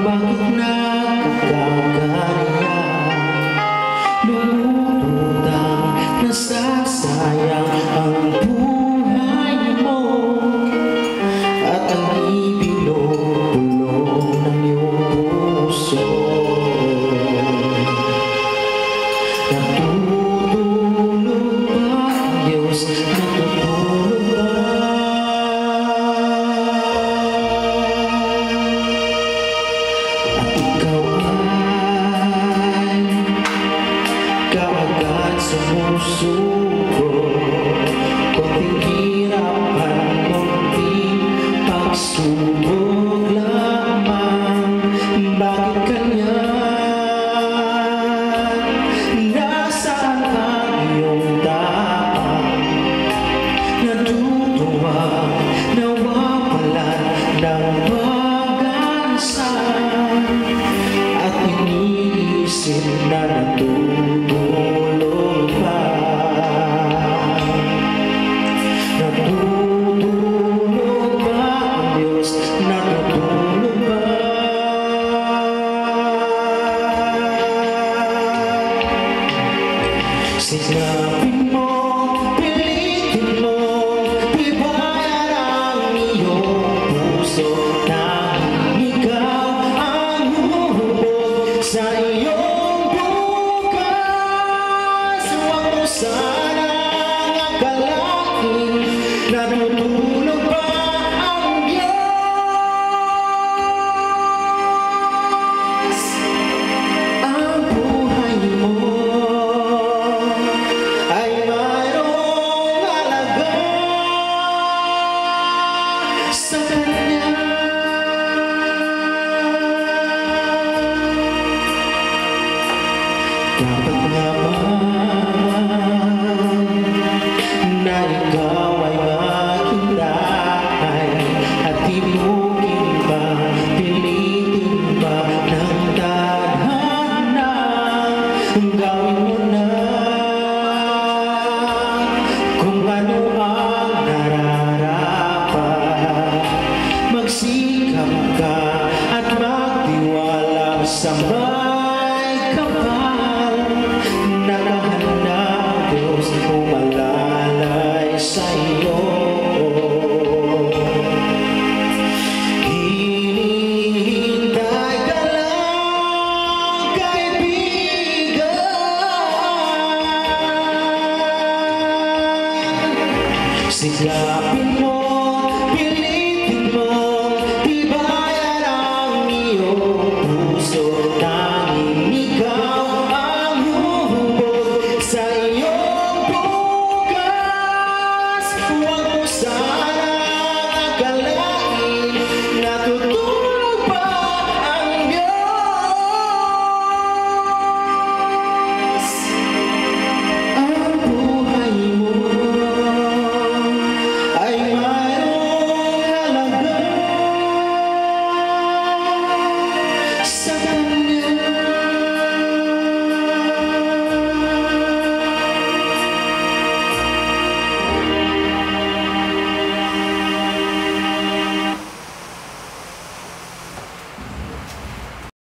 bakit nagkakaganyan? Lumulutang nasasayang ang buhay mo, at ang ibinulong ng iyong puso. Natutulog ba ang Diyos? Natutulog ba? At ikaw ay kaagad sumusuko, konting hirapan, konting pagsubok lamang. Bakit ganyan? Nasaan ang iyong tapang? Natutuwa, nawawalan ng pag-asa, at iniisip na natutulog pa. Natutulog ba ang Diyos? Natutulog ba? Sinapin mo, pilitin mo, ibayar ang iyong puso, nang ikaw ang humubog sa iyong bukas. Huwag mo sanang akalain, natutulog ba ang Diyos? Ang buhay mo ay mayroong halaga sa Kanya. Dapat nga ba na ikaw ay maghintay, at ibugin ba, pilitin ba ng tadhana? Gawin mo na kung ano ang nararapat. Magsikap ka at magtiwala sa